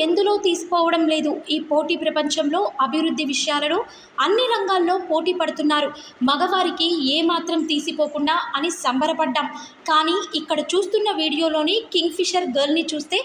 ఎందులో తీసుకోవడం లేదు. ఈ పోటీ ప్రపంచంలో అభివృద్ధి విషయాలలో అన్ని రంగాల్లో పోటీ పడుతున్నారు. మగవారికి ఏమాత్రం తీసిపోకుండా అని సంబరపడ్డాం. కానీ ఇక్కడ చూస్తున్న వీడియోలోని కింగ్ ఫిషర్ గర్ల్ని చూస్తే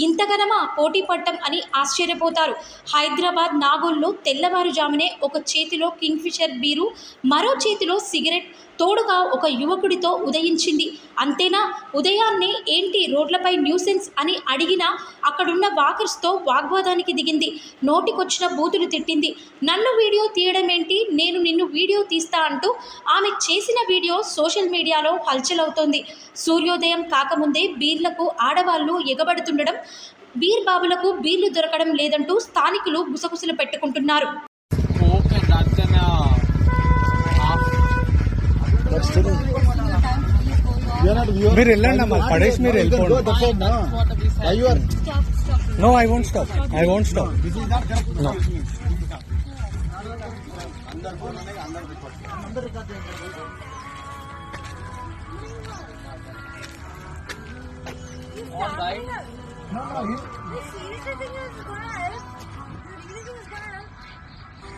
ఇంతగనమా పోటీ పడ్డం అని ఆశ్చర్యపోతారు. హైదరాబాద్ నాగోల్లో తెల్లవారుజామునే ఒక చేతిలో కింగ్ ఫిషర్ బీరు, మరో చేతిలో సిగరెట్, తోడుగా ఒక యువకుడితో ఉదయించింది. అంతేనా? ఉదయాన్నే ఏంటి రోడ్లపై న్యూసెన్స్ అని అడిగినా అక్కడున్న వాకర్స్తో వాగ్వాదానికి దిగింది. నోటికొచ్చిన బూతులు తిట్టింది. నన్ను వీడియో తీయడం ఏంటి, నేను నిన్ను వీడియో తీస్తా అంటూ ఆమె చేసిన వీడియో సోషల్ మీడియాలో హల్చల్ అవుతోంది. సూర్యోదయం కాకముందే బీర్లకు ఆడవాళ్లు ఎగబడుతుండడం, బీర్ బాబులకు బీర్లు దొరకడం లేదంటూ స్థానికులు గుసగుసలు పెట్టుకుంటున్నారు. మీరు వెళ్ళండి అమ్మా, పడేసి మీరు వెళ్ళిపోండి. No, I won't stop, I won't stop. No.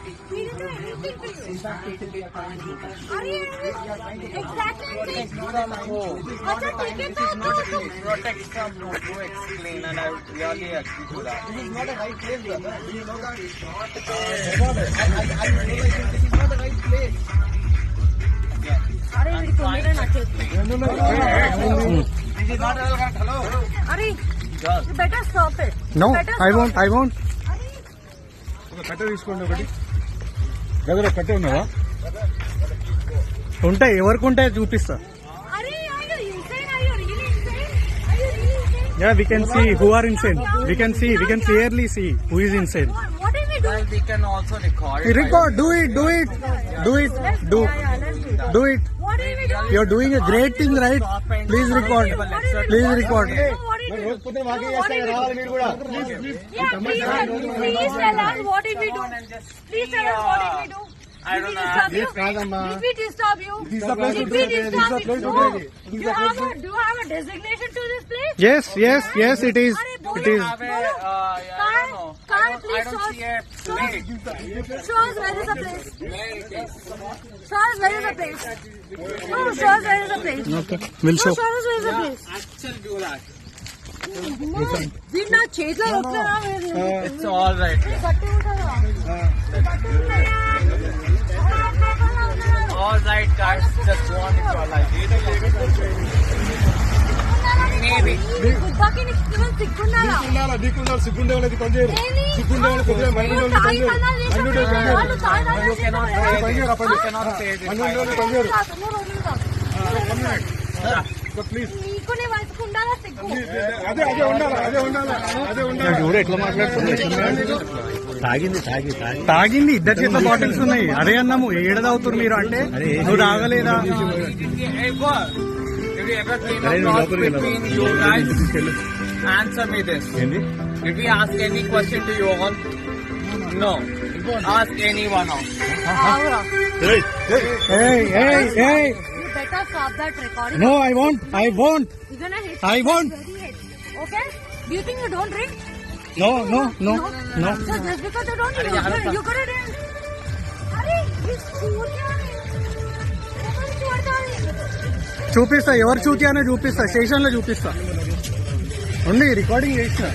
We didn't do anything to you. In fact, it will be a crime. Are you exactly? It's not a crime. This is not to protect from no to explain, and I really agree to that. This is not a right place, brother. Do you know that? It's not the I realize this is not the right place. Are you trying to explain? This is not a right. Hello. Are you better stop it. No, I won't. కట్ట తీసుకోండి ఒకటి. గదర కట్టే ఉన్నావా? ఉంటాయి, ఎవరికి ఉంటాయి చూపిస్తా. Yeah, we can see who are insane. We can clearly see who is insane. What did we do? Well, we can also record. Do it. What did we do? You're doing a great thing, right? Please record. Please record. What did we do? Yeah, please tell us what did we do? Please tell us what did we do? I don't know. Did we disturb you? This is the place to do it. This is the place to do it. Do you have a designation to this place? Yes, it is. It is. I don't know. I don't see a plate. Show us where is the place. Where it is. Show us where is the place. No, show us where is the place. Okay, we'll No, show. show us where is the place. Actually do that. వీడు నా చేతిలో వస్తున్నారా? It's all right. గట్టి ఉంటుందా? All right, guys. Just go on with your life. Maybe. గుడ్డకి నీకు సిగ్గున్నారా? సిగ్గుండే వాళ్ళకి పని చేయరు. సిగ్గుండే వాళ్ళకి కొద్దిగా మైండ్ ఉండే పని చేయరు. వాళ్ళు తాగినారు. You cannot say this. You cannot say this. Please. నీకు నీ వయసుకు ఉండాలా సిగ్గు? అదే ఉండాలి. చూడు ఎట్లా మాట్లాడుతుంది. తాగింది, ఇద్దరు చేతిలో బాటిల్స్ ఉన్నాయి. అదే అన్నాము, ఏడదవుతారు మీరు అంటే నువ్వు తాగలేదా? Hey, what? Did we ever came across between you guys? Answer me this. Did we ask any question to you all? No. Ask anyone else. Hey. You better stop that recording. No, I won't. You're gonna hit I won't. very hit. Okay? Do you think you don't drink? No. So just because you don't drink, you could have drink. Arey, this చూడతాని. చూపిస్తా, ఎవరు చూతియానో చూపిస్తా, station లో చూపిస్తా. ఉంది, recording చేసిన.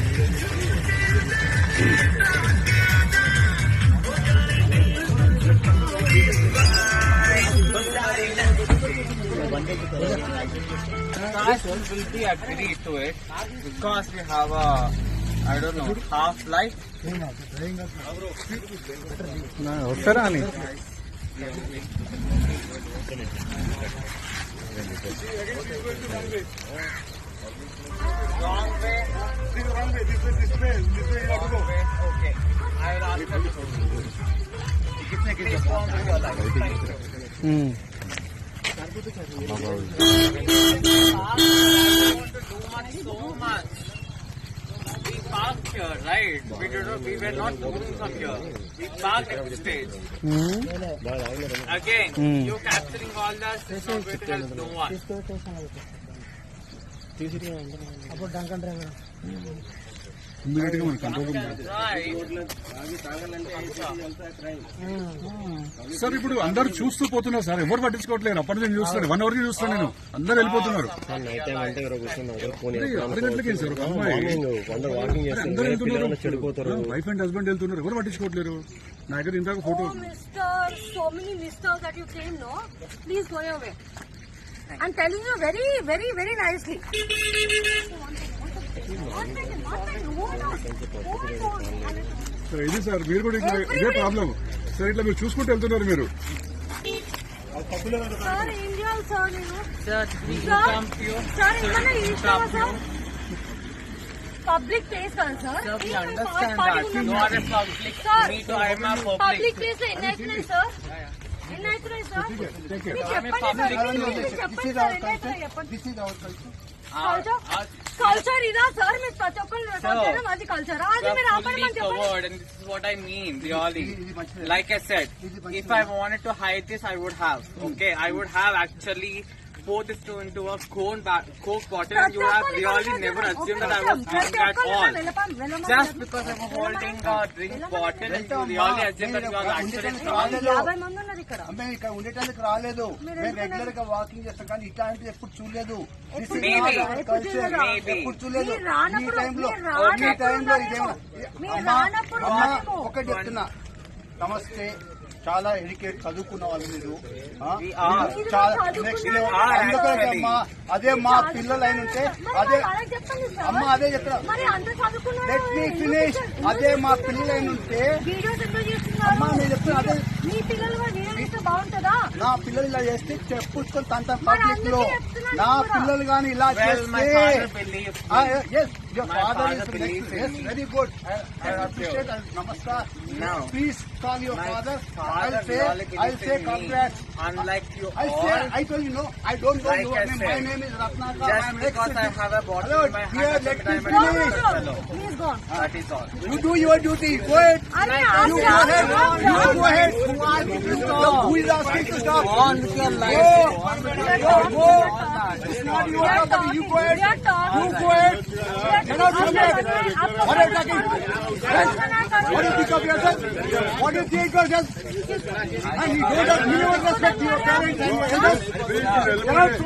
Guys will be agree to it because we have a, I don't know, half life. వస్తారా అని Wrong way. This way. Okay. I will ask you. Please go on with your life. Thank you. So much. We parked here, right? We were not moving from here. We parked at the stage. Again, you capturing all that is not going to help no one. Immediate గా మన control sir ఇప్పుడు అందరు చూస్తూ పోతున్నారు sir, ఎవరు పట్టించుకోవట్లేదు. అప్పటి నుంచి చూస్తున్నాను, 1 అవర్ కి చూస్తాను నేను, అందరు వెళ్ళిపోతున్నారు. నైట్ టైం అంటే ఎవరో కూర్చున్నారు 6 గంటలకి సార్ ఒక అమ్మాయి అందరూ వాకింగ్ అందరూ చేస్తారు, వెళ్తున్నారు, పిల్లలు చెడిపోతారు. వైఫ్ అండ్ హస్బెండ్ వెళ్తున్నారు, ఎవరు పట్టించుకోవట్లేరు. నా దగ్గర ఇందాక photo Oh, mister, so many misters that you came, no? Please go your way. I'm telling you very, very, very nicely. Sir ఇది సార్ మీరు కూడా ఇట్లా ఇదే ప్రాబ్లం సార్, ఇట్లా మీరు చూసుకుంటూ వెళ్తున్నారు మీరు. Sir, Indian sir, you know. Sir, we Sir, come to you. sir, इतना ईश्वर sir. Public place కదా sir. Sir, we Please, understand party that. ఉన్నాం You sir. are a public. Sir, Me too, I am a Public public. place లో ఎన్ని అవుతున్నాయి sir? ఎన్ని అవుతున్నాయి sir? మీరు చెప్పండి సార్, public మీరు చెప్పండి సార్, ఎన్ని అవుతున్నాయి చెప్పండి. కల్చర్ ఇదా సార్? మీరు ప్రతి ఒక్కరు రికార్డ్ చేయడం అది కల్చర్, అది We మీరు are ఆపడం fully అని చెప్పండి. covered, and this is what I mean, really. Like I said, if I wanted to hide this, I would have. Okay, I would have actually poured this into a Coke bottle, and you would have really never assumed that I was doing that all. Just because I'm holding a drink bottle, and you really assume that you are actually drunk. 50 మంది ఉన్నారు ఇక్కడ. మేము ఇక్కడ ఉండేటానికి రాలేదు, మేము regular గా walking చేస్తాం, కానీ ఇట్లాంటిది ఎప్పుడు చూడలేదు. This is Maybe. not our culture. Maybe. ఎప్పుడు చూడలేదు. మీరు రానప్పుడు- ఈ టైంలో మీరు రానప్పుడు ఈ టైంలో ఇదేమో మీరు అమ్మా, రానప్పుడు అమ్మా, రానేమో. ఒకటి చెప్తున్నా, నమస్తే, చాలా ఎడ్యుకేట్ చదువుకున్న వాళ్ళు మీరు. We are. చాలా చదువుకున్న నెక్స్ట్ వాళ్ళు. అందుకనే అమ్మా, అదే మా పిల్లలు అయిన ఉంటే అదే అమ్మ అదే చెప్తున్నా. మరి అంత చదువుకున్న లెట్ మీ ఫినిష్. అదే మా పిల్లలు అయిన ఉంటే వీడియోస్ ఎట్లా అమ్మా చేస్తున్నారు? నేను చెప్తున్నా, అదే మీ పిల్లలు కూడా వీడియో చేస్తే బాగుంటుందా? నా పిల్లలు ఇలా చేస్తే చెప్పుకొని తంత మరి పబ్లిక్ లో అందుకే చెప్తున్నాను నా కూడా. పిల్లలు గాని ఇలా Well, my చేస్తే father believes me. yes, your My father father is believes in me. very good. I appreciate. Namaskar. No. Please call your My father. father really I'll believes say in me. congrats. Unlike you I say, all, I told you no. I don't know Like your I name. said, My name is Ratnakar. just I'm because I have a bottle Hello, in my dear, hand, let doesn't me mean I'm a finish. fellow. Please go on. That is all. You do your duty. Go ahead. అరే You ఆపు, go ఆపు, ahead. ఆపు, You ఆపు. go ahead. Who is asking to stop? On with your life. Go. It's not your We are property. You go talking. We ahead. are talking. You go ahead. Get out from there. आपको What are you talking? What do you think of yourself? What do you think of yourself? And you don't have respect to your parents and your elders. Get out from